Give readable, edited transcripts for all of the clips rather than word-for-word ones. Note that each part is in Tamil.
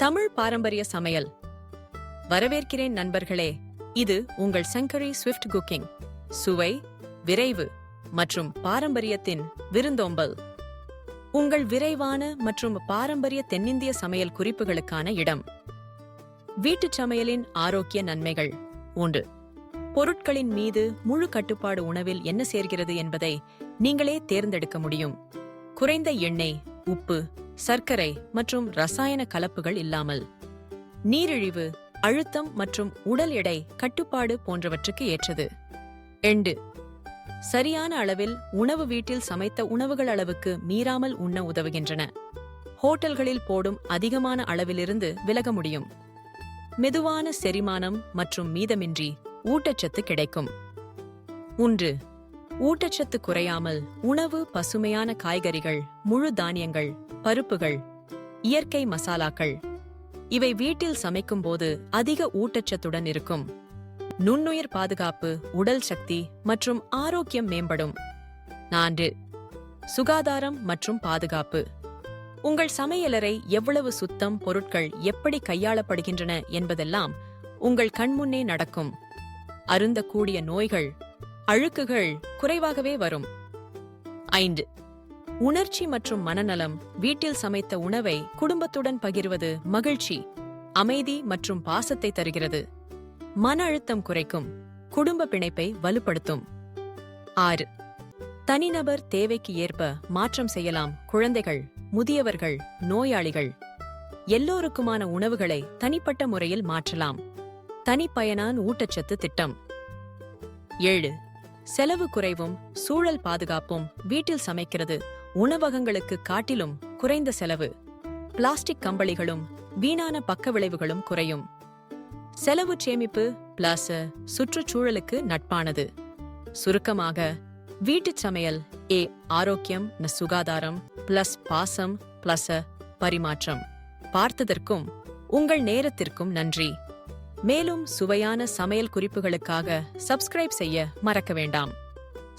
தமிழ் பாரம்பரிய சமையல். வரவேற்கிறேன் நண்பர்களே. இது உங்கள் சங்கரி ஸ்விஃப்ட் குக்கிங். சுவை, விரைவு மற்றும் பாரம்பரியத்தின் விருந்தோம்பல். உங்கள் விரைவான மற்றும் பாரம்பரிய தென்னிந்திய சமையல் குறிப்புகளுக்கான இடம். வீட்டுச் சமையலின் ஆரோக்கிய நன்மைகள். 1. பொருட்களின் மீது முழு கட்டுப்பாடு. உணவில் என்ன சேர்கிறது என்பதை நீங்களே தேர்ந்தெடுக்க முடியும். குறைந்த எண்ணெய், உப்பு, சர்க்கரை மற்றும் ரசாயன கலப்புகள் இல்லாமல். நீரிழிவு, அழுத்தம் மற்றும் உடல் எடை கட்டுப்பாடு போன்றவற்றுக்கு ஏற்றது. 2. சரியான அளவில் உணவு. வீட்டில் சமைத்த உணவுகள் அளவுக்கு மீறாமல் உண்ண உதவுகின்றன. ஹோட்டல்களில் போடும் அதிகமான அளவிலிருந்து விலக முடியும். மெதுவான செரிமானம் மற்றும் மீதமின்றி ஊட்டச்சத்து கிடைக்கும். 3. ஊட்டச்சத்து குறையாமல் உணவு. பசுமையான காய்கறிகள், முழு தானியங்கள், பருப்புகள், இயற்கை மசாலாக்கள் இவை வீட்டில் சமைக்கும் போது அதிக ஊட்டச்சத்துடன் இருக்கும். நுண்ணுயிர் பாதுகாப்பு. உடல் சக்தி மற்றும் ஆரோக்கியம் மேம்படும். 4. சுகாதாரம் மற்றும் பாதுகாப்பு. உங்கள் சமையலறை எவ்வளவு சுத்தம், பொருட்கள் எப்படி கையாளப்படுகின்றன என்பதெல்லாம் உங்கள் கண்முன்னே நடக்கும். அருந்தக்கூடிய நோய்கள், அழுக்குகள் குறைவாகவே வரும். 5. உணர்ச்சி மற்றும் மனநலம். வீட்டில் சமைத்த உணவை குடும்பத்துடன் பகிர்வது மகிழ்ச்சி, அமைதி மற்றும் பாசத்தை தருகிறது. மன அழுத்தம் குறைக்கும். குடும்ப பிணைப்பை வலுப்படுத்தும். 6. தனிநபர் தேவைக்கு ஏற்ப மாற்றம் செய்யலாம். குழந்தைகள், முதியவர்கள், நோயாளிகள் எல்லோருக்குமான உணவுகளை தனிப்பட்ட முறையில் மாற்றலாம். தனிப்பயனான ஊட்டச்சத்து திட்டம். 7. செலவு குறைவும் சூழல் பாதுகாப்பும். வீட்டில் சமைக்கிறது உணவகங்களுக்கு காட்டிலும் குறைந்த செலவு. பிளாஸ்டிக் கம்பளிகளும் வீணான பக்க விளைவுகளும் குறையும். செலவு சேமிப்பு பிளஸ் சுற்றுச்சூழலுக்கு நட்பானது. சுருக்கமாக, வீட்டுச் சமையல் ஆரோக்கியம், சுகாதாரம் பிளஸ் பாசம் பிளஸ் பரிமாற்றம். பார்த்ததற்கும் உங்கள் நேரத்திற்கும் நன்றி. மேலும் சுவையான சமையல் குறிப்புகளுக்காக சப்ஸ்கிரைப் செய்ய மறக்க வேண்டாம்.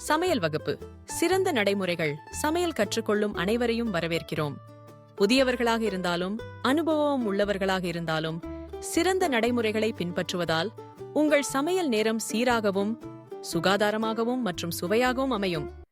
சமையல் வகுப்பு. சிறந்த நடைமுறைகள். சமையல் கற்றுக்கொள்ளும் அனைவரையும் வரவேற்கிறோம். புதியவர்களாக இருந்தாலும் அனுபவம் உள்ளவர்களாக இருந்தாலும் சிறந்த நடைமுறைகளை பின்பற்றுவதால் உங்கள் சமையல் நேரம் சீராகவும் சுகாதாரமாகவும் மற்றும் சுவையாகவும் அமையும்.